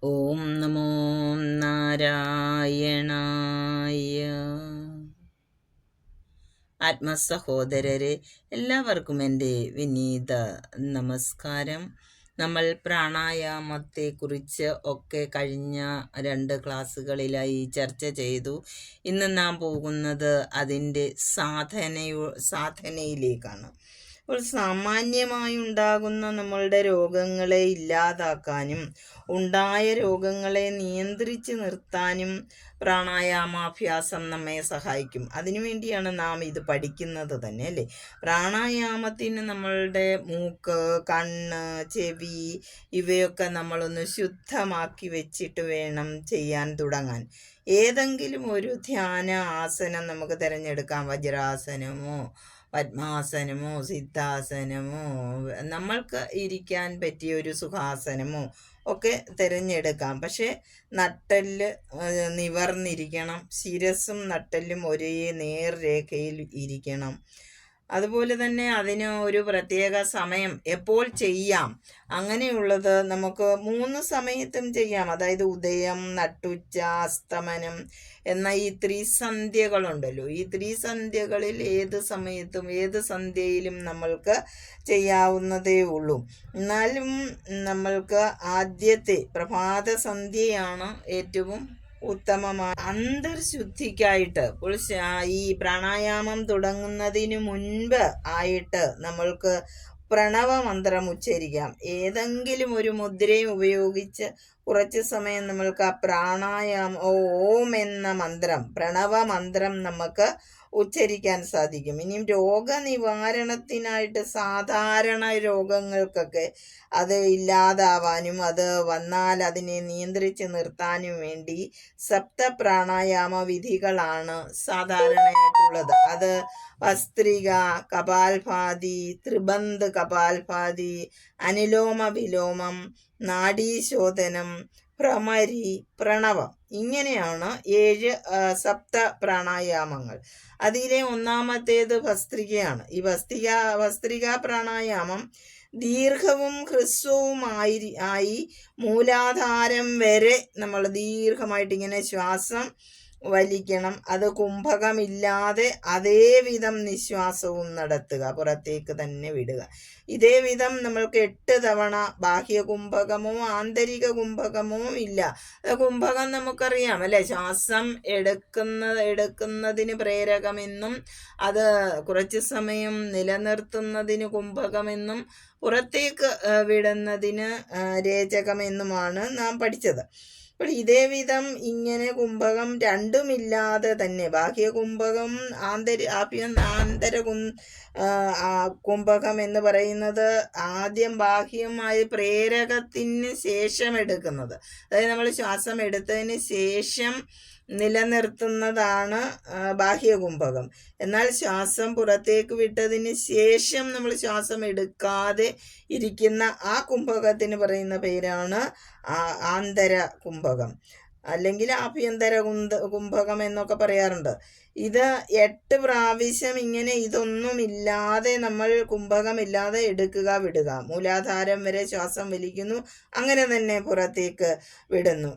ഓം നമോ നാരായണായ. ആത്മസഹോദരരെ, എല്ലാവർക്കും എൻ്റെ വിനീത നമസ്കാരം. നമ്മൾ പ്രാണായാമത്തെക്കുറിച്ച് ഒക്കെ കഴിഞ്ഞ 2 ക്ലാസ്സുകളിലായി ചർച്ച ചെയ്തു. ഇന്ന് നാം പോകുന്നത് അതിൻ്റെ സാധനയിലേക്കാണ്. അപ്പോൾ സാമാന്യമായി ഉണ്ടാകുന്ന നമ്മളുടെ രോഗങ്ങളെ ഇല്ലാതാക്കാനും ഉണ്ടായ രോഗങ്ങളെ നിയന്ത്രിച്ച് നിർത്താനും പ്രാണായാമാഭ്യാസം നമ്മെ സഹായിക്കും. അതിനുവേണ്ടിയാണ് നാം ഇത് പഠിക്കുന്നത് തന്നെ, അല്ലേ? പ്രാണായാമത്തിന് നമ്മളുടെ മൂക്ക്, കണ്ണ്, ചെവി ഇവയൊക്കെ നമ്മളൊന്ന് ശുദ്ധമാക്കി വെച്ചിട്ട് വേണം ചെയ്യാൻ തുടങ്ങാൻ. ഏതെങ്കിലും ഒരു ധ്യാന ആസനം നമുക്ക് തിരഞ്ഞെടുക്കാം. വജ്രാസനമോ പദ്മാസനമോ സിദ്ധാസനമോ നമ്മൾക്ക് ഇരിക്കാൻ പറ്റിയ ഒരു സുഖാസനമോ ഒക്കെ തിരഞ്ഞെടുക്കാം. പക്ഷെ നട്ടെല്ല് നിവർന്നിരിക്കണം. ശിരസും നട്ടെല്ലും ഒരേ നേർരേഖയിൽ ഇരിക്കണം. അതുപോലെ തന്നെ അതിന് ഒരു പ്രത്യേക സമയം എപ്പോൾ ചെയ്യാം. അങ്ങനെയുള്ളത് നമുക്ക് 3 സമയത്തും ചെയ്യാം. അതായത് ഉദയം, നട്ടുച്ച, അസ്തമനം എന്ന ഈ ത്രിസന്ധ്യകളുണ്ടല്ലോ. ഈ ത്രിസന്ധ്യകളിൽ ഏത് സമയത്തും ഏത് സന്ധ്യയിലും നമ്മൾക്ക് ചെയ്യാവുന്നതേ ഉള്ളൂ. എന്നാലും നമ്മൾക്ക് ആദ്യത്തെ പ്രഭാത സന്ധ്യയാണ് ഏറ്റവും ഉത്തമമായ അന്തർശുദ്ധിക്കായിട്ട്. ഇപ്പോൾ ഈ പ്രാണായാമം തുടങ്ങുന്നതിന് മുൻപ് ആയിട്ട് നമ്മൾക്ക് പ്രണവമന്ത്രം ഉച്ചരിക്കാം. ഏതെങ്കിലും ഒരു മുദ്രയും ഉപയോഗിച്ച് കുറച്ച് സമയം നമ്മൾക്ക് ആ പ്രാണായാമം ഓം എന്ന മന്ത്രം, പ്രണവമന്ത്രം നമുക്ക് ഉച്ചരിക്കാൻ സാധിക്കും. ഇനിയും രോഗനിവാരണത്തിനായിട്ട് സാധാരണ രോഗങ്ങൾക്കൊക്കെ അത് ഇല്ലാതാവാനും അത് വന്നാൽ അതിനെ നിയന്ത്രിച്ച് നിർത്താനും വേണ്ടി 7 പ്രാണായാമ വിധികളാണ് സാധാരണയായിട്ടുള്ളത്. അത് ഭസ്ത്രിക, കപാൽഭാതി, ത്രിബന്ധ് കപാൽഭാതി, അനുലോമ വിലോമം, നാഡീശോധനം, ഭ്രമരി, പ്രണവം. ഇങ്ങനെയാണ് 7 സപ്ത പ്രാണായാമങ്ങൾ. അതിലെ ഒന്നാമത്തേത് ഭസ്ത്രികയാണ്. ഈ ഭസ്ത്രിക പ്രാണായാമം ദീർഘവും ഹ്രസ്വവുമായി മൂലാധാരം വരെ നമ്മൾ ദീർഘമായിട്ട് ഇങ്ങനെ ശ്വാസം വലിക്കണം. അത് കുംഭകമില്ലാതെ അതേ വിധം നിശ്വാസവും നടത്തുക, പുറത്തേക്ക് തന്നെ വിടുക. ഇതേ വിധം നമ്മൾക്ക് 8 തവണ. ബാഹ്യ കുംഭകമോ ആന്തരിക കുംഭകമോ ഇല്ല. കുംഭകം നമുക്കറിയാം, അല്ലെ? ശ്വാസം എടുക്കുന്നതിന് പ്രേരകമെന്നും അത് കുറച്ച് സമയം നിലനിർത്തുന്നതിന് കുംഭകമെന്നും പുറത്തേക്ക് വിടുന്നതിന് രേചകമെന്നുമാണ് നാം പഠിച്ചത്. അപ്പോൾ ഇതേ വിധം ഇങ്ങനെ കുംഭകം രണ്ടുമില്ലാതെ തന്നെ ബാഹ്യ കുംഭകം ആന്തര കുംഭകം എന്ന് പറയുന്നത് ആദ്യം ബാഹ്യമായ പ്രേരകത്തിന് ശേഷം എടുക്കുന്നത്. അതായത് നമ്മൾ ശ്വാസം എടുത്തതിന് ശേഷം നിലനിർത്തുന്നതാണ് ബാഹ്യകുംഭകം. എന്നാൽ ശ്വാസം പുറത്തേക്ക് വിട്ടതിന് ശേഷം നമ്മൾ ശ്വാസം എടുക്കാതെ ഇരിക്കുന്ന ആ കുംഭകത്തിന് പറയുന്ന പേരാണ് ആന്തര കുംഭകം, അല്ലെങ്കിൽ ആഭ്യന്തര കുംഭകം എന്നൊക്കെ പറയാറുണ്ട്. ഇത് 8 പ്രാവശ്യം ഇങ്ങനെ ഇതൊന്നുമില്ലാതെ നമ്മൾ കുംഭകമില്ലാതെ എടുക്കുക, വിടുക. മൂലാധാരം വരെ ശ്വാസം വലിക്കുന്നു, അങ്ങനെ തന്നെ പുറത്തേക്ക് വിടുന്നു.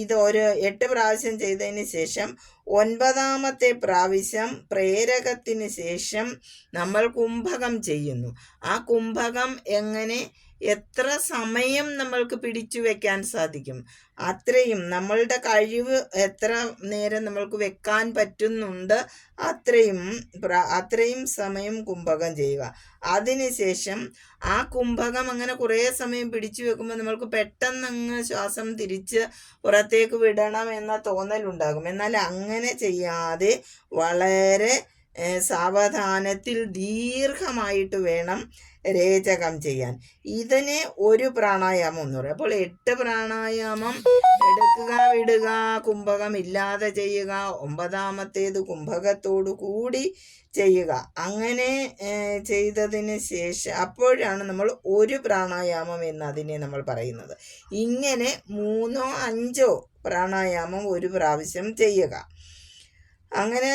ഇത് ഒരു 8 പ്രാവശ്യം ചെയ്തതിന് ശേഷം 9ാമത്തെ പ്രാവശ്യം പ്രേരകത്തിന് ശേഷം നമ്മൾ കുംഭകം ചെയ്യുന്നു. ആ കുംഭകം എത്ര സമയം നമ്മൾക്ക് പിടിച്ചു വെക്കാൻ സാധിക്കും അത്രയും, നമ്മളുടെ കഴിവ് എത്ര നേരം നമ്മൾക്ക് വെക്കാൻ പറ്റുന്നുണ്ട് അത്രയും സമയം കുംഭകം ചെയ്യുക. അതിനുശേഷം ആ കുംഭകം അങ്ങനെ കുറേ സമയം പിടിച്ചു വെക്കുമ്പോൾ നമ്മൾക്ക് പെട്ടെന്ന് അങ്ങ് ശ്വാസം തിരിച്ച് പുറത്തേക്ക് വിടണം എന്ന തോന്നലുണ്ടാകും. എന്നാൽ അങ്ങനെ ചെയ്യാതെ വളരെ സാവധാനത്തിൽ ദീർഘമായിട്ട് വേണം രേചകം ചെയ്യാൻ. ഇതിനെ ഒരു പ്രാണായാമം എന്ന് പറയും. അപ്പോൾ 8 പ്രാണായാമം എടുക്കുക, വിടുക, കുംഭകം ഇല്ലാതെ ചെയ്യുക, 9ാമത്തേത് കുംഭകത്തോടു കൂടി ചെയ്യുക. അങ്ങനെ ചെയ്തതിന് ശേഷം അപ്പോഴാണ് നമ്മൾ ഒരു പ്രാണായാമം എന്നതിനെ നമ്മൾ പറയുന്നത്. ഇങ്ങനെ 3-5 പ്രാണായാമം ഒരു പ്രാവശ്യം ചെയ്യുക. അങ്ങനെ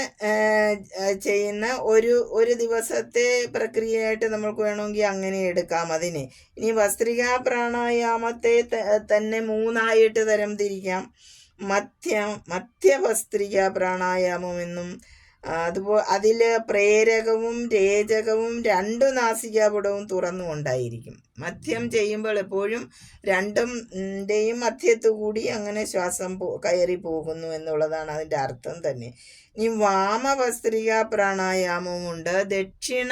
ചെയ്യുന്ന ഒരു ദിവസത്തെ പ്രക്രിയയായിട്ട് നമ്മൾക്ക് വേണമെങ്കിൽ അങ്ങനെ എടുക്കാം അതിനെ. ഇനി ഭസ്ത്രികാ പ്രാണായാമത്തെ തന്നെ 3ആയിട്ട് തരം തിരിക്കാം. മധ്യഭസ്ത്രികാ പ്രാണായാമം എന്നും, അതുപോലെ അതിൽ പ്രേരകവും രേചകവും 2 നാസികാപുടവും തുറന്നുകൊണ്ടായിരിക്കും. മധ്യം ചെയ്യുമ്പോൾ എപ്പോഴും രണ്ടിൻ്റെയും മധ്യത്തു കൂടി അങ്ങനെ ശ്വാസം കയറി പോകുന്നു എന്നുള്ളതാണ് അതിൻ്റെ അർത്ഥം തന്നെ. ഇനി വാമഭസ്ത്രികാ പ്രാണായാമമുണ്ട്, ദക്ഷിണ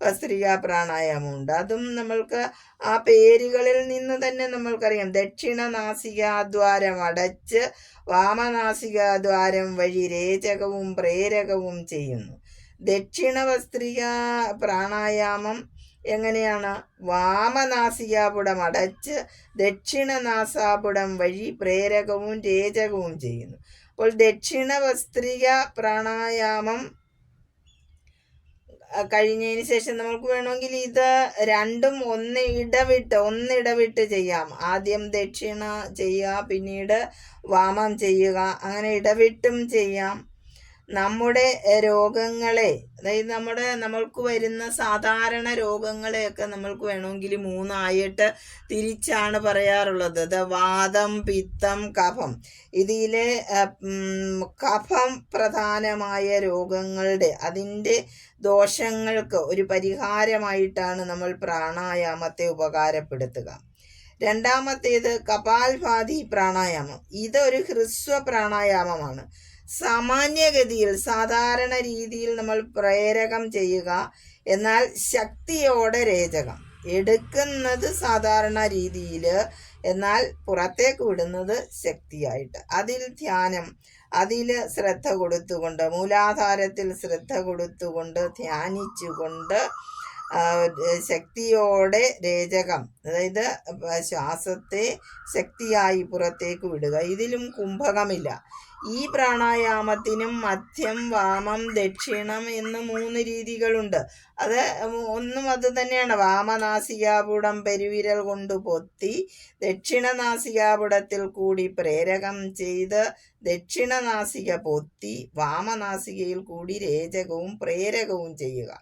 ഭസ്ത്രികാ പ്രാണായാമമുണ്ട്. അതും നമ്മൾക്ക് ആ പേരുകളിൽ നിന്ന് തന്നെ നമ്മൾക്കറിയാം. ദക്ഷിണ നാസികാദ്വാരം അടച്ച് വാമനാസികാദ്വാരം വഴി രേചകവും പ്രേരകവും ചെയ്യുന്നു. ദക്ഷിണ ഭസ്ത്രികാ പ്രാണായാമം എങ്ങനെയാണ്? വാമനാസികാപുടം അടച്ച് ദക്ഷിണ നാസാപുടം വഴി പ്രേരകവും രേചകവും ചെയ്യുന്നു. അപ്പോൾ ദക്ഷിണ ഭസ്ത്രികാ പ്രാണായാമം കഴിഞ്ഞതിന് ശേഷം നമുക്ക് വേണമെങ്കിൽ ഇത് രണ്ടും ഒന്നിടവിട്ട് ചെയ്യാം. ആദ്യം ദക്ഷിണ ചെയ്യുക, പിന്നീട് വാമം ചെയ്യുക, അങ്ങനെ ഇടവിട്ടും ചെയ്യാം. നമ്മുടെ രോഗങ്ങളെ, അതായത് നമ്മൾക്ക് വരുന്ന സാധാരണ രോഗങ്ങളെയൊക്കെ നമ്മൾക്ക് വേണമെങ്കിൽ 3ആയിട്ട് തിരിച്ചാണ് പറയാറുള്ളത്. വാതം, പിത്തം, കഫം. ഇതിലെ കഫം പ്രധാനമായ രോഗങ്ങളുടെ അതിൻ്റെ ദോഷങ്ങൾക്ക് ഒരു പരിഹാരമായിട്ടാണ് നമ്മൾ പ്രാണായാമത്തെ ഉപകാരപ്പെടുത്തുക. രണ്ടാമത്തേത് കപാൽഭാതി പ്രാണായാമം. ഇതൊരു ഹ്രസ്വ പ്രാണായാമമാണ്. സാമാന്യഗതിയിൽ സാധാരണ രീതിയിൽ നമ്മൾ പ്രേരകം ചെയ്യുക, എന്നാൽ ശക്തിയോടെ രേചകം എടുക്കുന്നത് സാധാരണ രീതിയിൽ, എന്നാൽ പുറത്തേക്ക് വിടുന്നത് ശക്തിയായിട്ട്. അതിൽ ധ്യാനം, അതിൽ ശ്രദ്ധ കൊടുത്തുകൊണ്ട്, മൂലാധാരത്തിൽ ശ്രദ്ധ കൊടുത്തുകൊണ്ട് ധ്യാനിച്ചുകൊണ്ട് ശക്തിയോടെ രേചകം, അതായത് ശ്വാസത്തെ ശക്തിയായി പുറത്തേക്ക് വിടുക. ഇതിലും കുംഭകമില്ല. ഈ പ്രാണായാമത്തിനും മധ്യം, വാമം, ദക്ഷിണം എന്ന് 3 രീതികളുണ്ട്. അത് അത് തന്നെയാണ്. വാമനാസികാപുടം പെരുവിരൽ കൊണ്ട് പൊത്തി ദക്ഷിണ നാസികാപുടത്തിൽ കൂടി പ്രേരകം ചെയ്ത് ദക്ഷിണ നാസിക പൊത്തി വാമനാസികയിൽ കൂടി രേചകവും പ്രേരകവും ചെയ്യുക.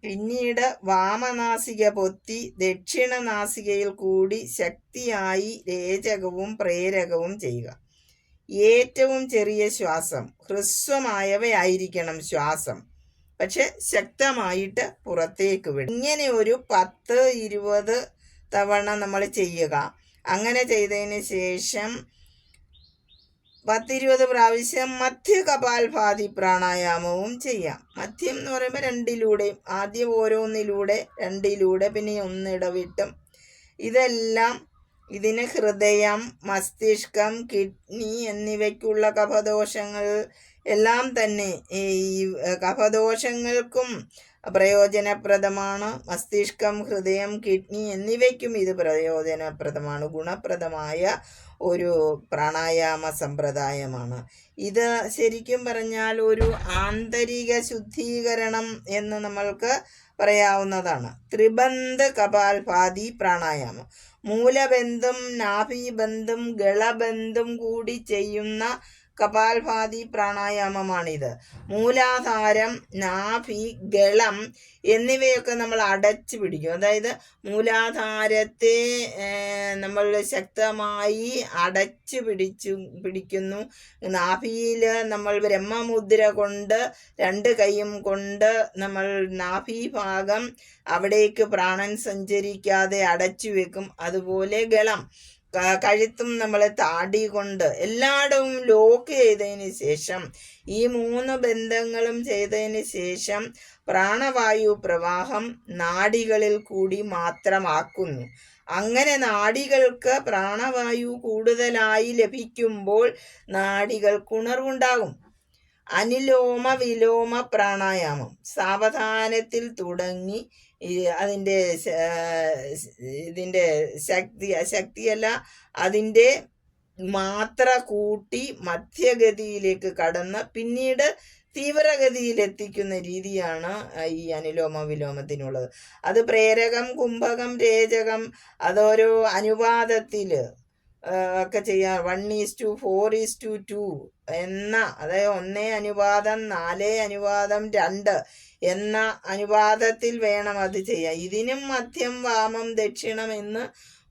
പിന്നീട് വാമനാസിക പൊത്തി ദക്ഷിണ നാസികയിൽ കൂടി ശക്തിയായി രേചകവും പ്രേരകവും ചെയ്യുക. ഏറ്റവും ചെറിയ ശ്വാസം, ഹ്രസ്വമായവയായിരിക്കണം ശ്വാസം, പക്ഷെ ശക്തമായിട്ട് പുറത്തേക്ക് വിടും. ഇങ്ങനെ ഒരു 10-20 തവണ നമ്മൾ ചെയ്യുക. അങ്ങനെ ചെയ്തതിന് ശേഷം 10-20 പ്രാവശ്യം മധ്യ കപാൽഭാതി പ്രാണായാമവും ചെയ്യാം. മധ്യം എന്ന് പറയുമ്പോൾ 2ലൂടെയും, ആദ്യം ഓരോന്നിലൂടെ, 2ലൂടെ, പിന്നെ 1 ഇടവിട്ടും. ഇതെല്ലാം ഇതിന് ഹൃദയം, മസ്തിഷ്കം, കിഡ്നി എന്നിവയ്ക്കുള്ള കഫദോഷങ്ങൾ എല്ലാം തന്നെ ഈ കഫദോഷങ്ങൾക്കും പ്രയോജനപ്രദമാണ്. മസ്തിഷ്കം, ഹൃദയം, കിഡ്നി എന്നിവയ്ക്കും ഇത് പ്രയോജനപ്രദമാണ്. ഗുണപ്രദമായ ഒരു പ്രാണായാമ സമ്പ്രദായമാണ് ഇത്. ശരിക്കും പറഞ്ഞാൽ ഒരു ആന്തരിക ശുദ്ധീകരണം എന്ന് നമ്മൾക്ക് പറയാവുന്നതാണ്. ത്രിബന്ധ കപാൽഭാതി പ്രാണായാമം. മൂലബന്ധം, നാഭീബന്ധം, ഗളബന്ധം കൂടി ചെയ്യുന്ന കപാൽഭാതി പ്രാണായാമമാണിത്. മൂലാധാരം, നാഭി, ഗളം എന്നിവയൊക്കെ നമ്മൾ അടച്ചു പിടിക്കും. അതായത് മൂലാധാരത്തെ നമ്മൾ ശക്തമായി അടച്ചു പിടിക്കുന്നു. നാഭിയിൽ നമ്മൾ ബ്രഹ്മമുദ്ര കൊണ്ട് 2 കൈയും കൊണ്ട് നമ്മൾ നാഭി ഭാഗം അവിടേക്ക് പ്രാണൻ സഞ്ചരിക്കാതെ അടച്ചു വെക്കും. അതുപോലെ ഗളം, കഴുത്തും നമ്മൾ താടി കൊണ്ട് എല്ലായിടവും ലോക്ക് ചെയ്തതിന് ശേഷം, ഈ 3 ബന്ധങ്ങളും ചെയ്തതിന് ശേഷം പ്രാണവായു പ്രവാഹം നാഡികളിൽ കൂടി മാത്രമാക്കുന്നു. അങ്ങനെ നാഡികൾക്ക് പ്രാണവായു കൂടുതലായി ലഭിക്കുമ്പോൾ നാഡികൾക്ക് ഉണർവുണ്ടാകും. അനുലോമ വിലോമ പ്രാണായാമം സാവധാനത്തിൽ തുടങ്ങി ഇതിൻ്റെ ശക്തിയല്ല, അതിൻ്റെ മാത്ര കൂട്ടി മധ്യഗതിയിലേക്ക് കടന്ന് പിന്നീട് തീവ്രഗതിയിലെത്തിക്കുന്ന രീതിയാണ് ഈ അനുലോമ വിലോമത്തിനുള്ളത്. അത് പ്രേരകം, കുംഭകം, രേചകം അതോരോ അനുപാതത്തിൽ ഒക്കെ ചെയ്യാം. 1:4:2 എന്ന, അതായത് 1:4:2 എന്ന അനുപാതത്തിൽ വേണം അത് ചെയ്യാൻ. ഇതിനും മധ്യം, വാമം, ദക്ഷിണം എന്ന്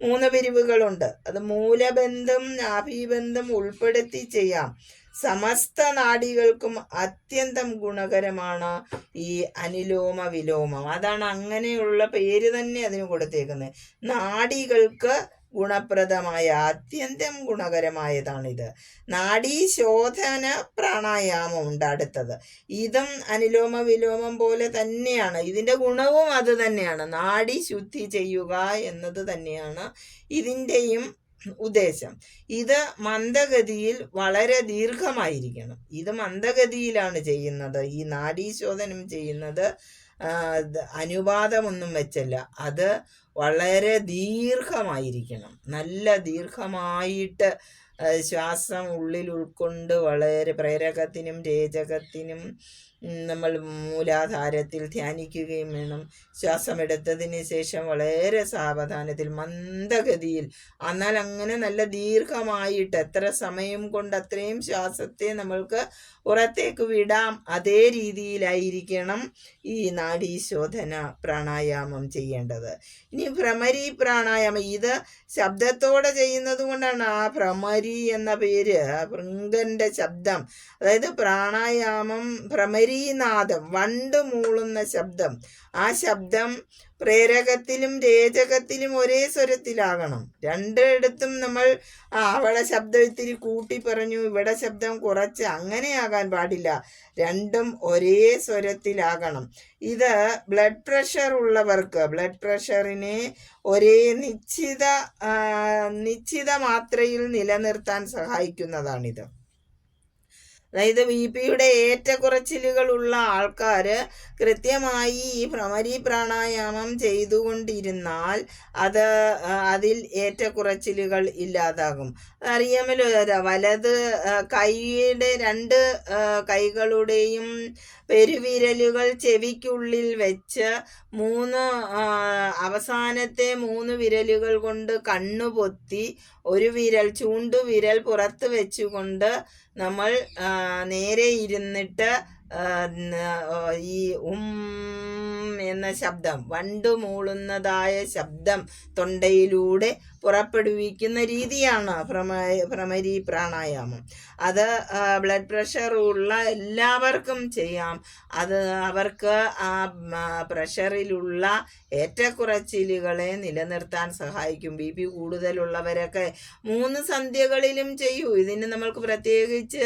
3 പിരിവുകളുണ്ട്. അത് മൂലബന്ധം, നാഭീബന്ധം ഉൾപ്പെടുത്തി ചെയ്യാം. സമസ്ത നാഡികൾക്കും അത്യന്തം ഗുണകരമാണ് ഈ അനുലോമ വിലോമം. അതാണ് അങ്ങനെയുള്ള പേര് തന്നെ അതിന് കൊടുത്തേക്കുന്നത്. നാഡികൾക്ക് ഗുണപ്രദമായ, അത്യന്തം ഗുണകരമായതാണിത്. നാഡീശോധന പ്രാണായാമം ഉണ്ട് അടുത്തത്. ഇതും അനുലോമ വിലോമം പോലെ തന്നെയാണ്. ഇതിൻ്റെ ഗുണവും അത് തന്നെയാണ്. നാഡി ശുദ്ധി ചെയ്യുക എന്നത് തന്നെയാണ് ഇതിൻ്റെയും ഉദ്ദേശം. ഇത് മന്ദഗതിയിൽ വളരെ ദീർഘമായിരിക്കണം. ഇത് മന്ദഗതിയിലാണ് ചെയ്യുന്നത്. ഈ നാഡീശോധനം ചെയ്യുന്നത് അനുപാതമൊന്നും വെച്ചല്ല, അത് വളരെ ദീർഘമായിരിക്കണം. നല്ല ദീർഘമായിട്ട് ശ്വാസം ഉള്ളിൽ ഉൾക്കൊണ്ട് വളരെ പ്രേരകത്തിനും രേചകത്തിനും നമ്മൾ മൂലാധാരത്തിൽ ധ്യാനിക്കുകയും വേണം. ശ്വാസമെടുത്തതിന് ശേഷം വളരെ സാവധാനത്തിൽ, മന്ദഗതിയിൽ, എന്നാൽ അങ്ങനെ നല്ല ദീർഘമായിട്ട് എത്ര സമയം കൊണ്ട് അത്രയും ശ്വാസത്തെ നമ്മൾക്ക് പുറത്തേക്ക് വിടാം. അതേ രീതിയിലായിരിക്കണം ഈ നാഡീശോധന പ്രാണായാമം ചെയ്യേണ്ടത്. ഇനി ഭ്രമരി പ്രാണായാമം, ഇത് ശബ്ദത്തോടെ ചെയ്യുന്നത് കൊണ്ടാണ് ആ ഭ്രമരി എന്ന പേര്. ഭൃങ്കന്റെ ശബ്ദം, അതായത് പ്രാണായാമം ഭ്രമരീനാദം, വണ്ട് മൂളുന്ന ശബ്ദം. ആ ശബ്ദം പ്രേരകത്തിലും രേചകത്തിലും ഒരേ സ്വരത്തിലാകണം. രണ്ടിടത്തും നമ്മൾ അവിടെ ശബ്ദം ഇത്തിരി കൂട്ടി പറഞ്ഞു, ഇവിടെ ശബ്ദം കുറച്ച്, അങ്ങനെയാകാൻ പാടില്ല. രണ്ടും ഒരേ സ്വരത്തിലാകണം. ഇത് ബ്ലഡ് പ്രഷർ ഉള്ളവർക്ക്, ബ്ലഡ് പ്രഷറിനെ ഒരേ നിശ്ചിത മാത്രയിൽ നിലനിർത്താൻ സഹായിക്കുന്നതാണിത്. അതായത് BP-യുടെ ഏറ്റക്കുറച്ചിലുകളുള്ള ആൾക്കാർ കൃത്യമായി ഈ ഭ്രമരി പ്രാണായാമം ചെയ്തുകൊണ്ടിരുന്നാൽ അതിൽ ഏറ്റക്കുറച്ചിലുകൾ ഇല്ലാതാകും. അറിയാമല്ലോ, വലത് കൈയുടെ 2 കൈകളുടെയും പെരുവിരലുകൾ ചെവിക്കുള്ളിൽ വെച്ച് അവസാനത്തെ 3 വിരലുകൾ കൊണ്ട് കണ്ണുപൊത്തി ഒരു വിരൽ, ചൂണ്ടുവിരൽ പുറത്ത് വെച്ചുകൊണ്ട് നമ്മൾ നേരെ ഇരുന്നിട്ട് ഈ എന്ന ശബ്ദം, വണ്ട് മൂളുന്നതായ ശബ്ദം തൊണ്ടയിലൂടെ പുറപ്പെടുവിക്കുന്ന രീതിയാണ് ഭ്രമരി പ്രാണായാമം. അത് ബ്ലഡ് പ്രഷർ ഉള്ള എല്ലാവർക്കും ചെയ്യാം. അത് അവർക്ക് ആ പ്രഷറിലുള്ള ഏറ്റക്കുറച്ചിലുകളെ നിലനിർത്താൻ സഹായിക്കും. BP കൂടുതലുള്ളവരൊക്കെ 3 സന്ധ്യകളിലും ചെയ്യൂ. ഇതിന് നമ്മൾക്ക് പ്രത്യേകിച്ച്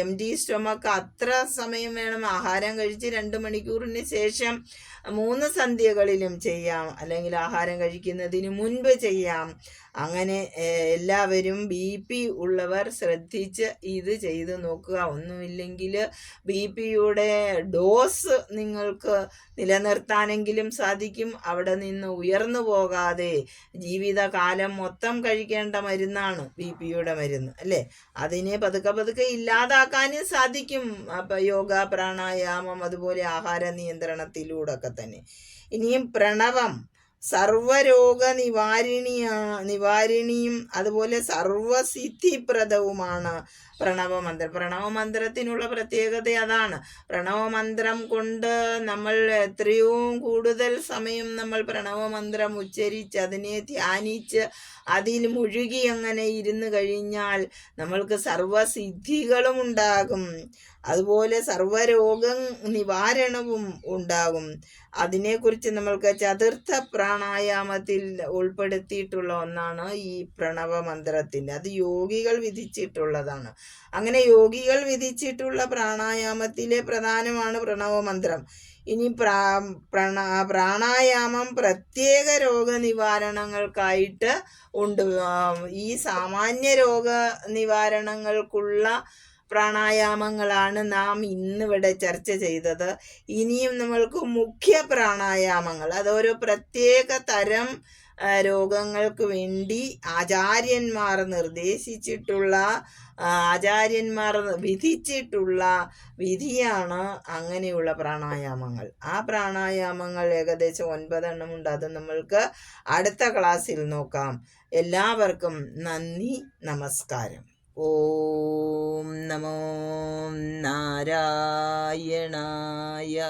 empty stomach അത്ര സമയം വേണം. ആഹാരം കഴിച്ച് 2 മണിക്കൂറിന് ശേഷം 3 സന്ധ്യകളിലും ചെയ്യാം, അല്ലെങ്കിൽ ആഹാരം കഴിക്കുന്നതിന് മുൻപ് ചെയ്യാം. അങ്ങനെ എല്ലാവരും BP ഉള്ളവർ ശ്രദ്ധിച്ച് ഇത് ചെയ്ത് നോക്കുക. ഒന്നുമില്ലെങ്കിൽ BP-യുടെ ഡോസ് നിങ്ങൾക്ക് നിലനിർത്താനെങ്കിലും സാധിക്കും. അവിടെ നിന്ന് ഉയർന്നു പോകാതെ ജീവിതകാലം മൊത്തം കഴിക്കേണ്ട മരുന്നാണ് BP-യുടെ മരുന്ന്, അല്ലേ? അതിനെ പതുക്കെ ഇല്ലാതാക്കാനും സാധിക്കും. അപ്പം യോഗ, പ്രാണായാമം, അതുപോലെ ആഹാര നിയന്ത്രണത്തിലൂടെ ഒക്കെ തന്നെ. ഇനിയും പ്രണവം സർവരോഗ നിവാരിണിയും അതുപോലെ സർവസിദ്ധിപ്രദവുമാണ് പ്രണവമന്ത്രം. പ്രണവമന്ത്രത്തിനുള്ള പ്രത്യേകത അതാണ്. പ്രണവമന്ത്രം കൊണ്ട് നമ്മൾ എത്രയോ കൂടുതൽ സമയം നമ്മൾ പ്രണവമന്ത്രം ഉച്ചരിച്ച് അതിനെ ധ്യാനിച്ച് അതിൽ മുഴുകി അങ്ങനെ ഇരുന്ന് കഴിഞ്ഞാൽ നമ്മൾക്ക് സർവസിദ്ധികളും ഉണ്ടാകും. അതുപോലെ സർവരോഗ നിവാരണവും ഉണ്ടാകും. അതിനെക്കുറിച്ച് നമ്മൾക്ക് ചതുർത്ഥ പ്രാണായാമത്തിൽ ഉൾപ്പെടുത്തിയിട്ടുള്ള ഒന്നാണ് ഈ പ്രണവമന്ത്രത്തിൻ്റെ. അത് യോഗികൾ വിധിച്ചിട്ടുള്ളതാണ്. അങ്ങനെ യോഗികൾ വിധിച്ചിട്ടുള്ള പ്രാണായാമത്തിലെ പ്രധാനമാണ് പ്രണവമന്ത്രം. ഇനി പ്രാണായാമം പ്രത്യേക രോഗനിവാരണങ്ങൾക്കായിട്ട് ഉണ്ട്. ഈ സാമാന്യ രോഗ നിവാരണങ്ങൾക്കുള്ള പ്രാണായാമങ്ങളാണ് നാം ഇന്നിവിടെ ചർച്ച ചെയ്തത്. ഇനിയും നമ്മൾക്ക് മുഖ്യ പ്രാണായാമങ്ങൾ, അതോരോ പ്രത്യേക തരം രോഗങ്ങൾക്ക് വേണ്ടി ആചാര്യന്മാർ നിർദ്ദേശിച്ചിട്ടുള്ള, ആചാര്യന്മാർ വിധിച്ചിട്ടുള്ള വിധിയാണ് അങ്ങനെയുള്ള പ്രാണായാമങ്ങൾ. ആ പ്രാണായാമങ്ങൾ ഏകദേശം 9 എണ്ണമുണ്ട്. അത് നമ്മൾക്ക് അടുത്ത ക്ലാസ്സിൽ നോക്കാം. എല്ലാവർക്കും നന്ദി, നമസ്കാരം. ഓം നമോ നാരായണായ.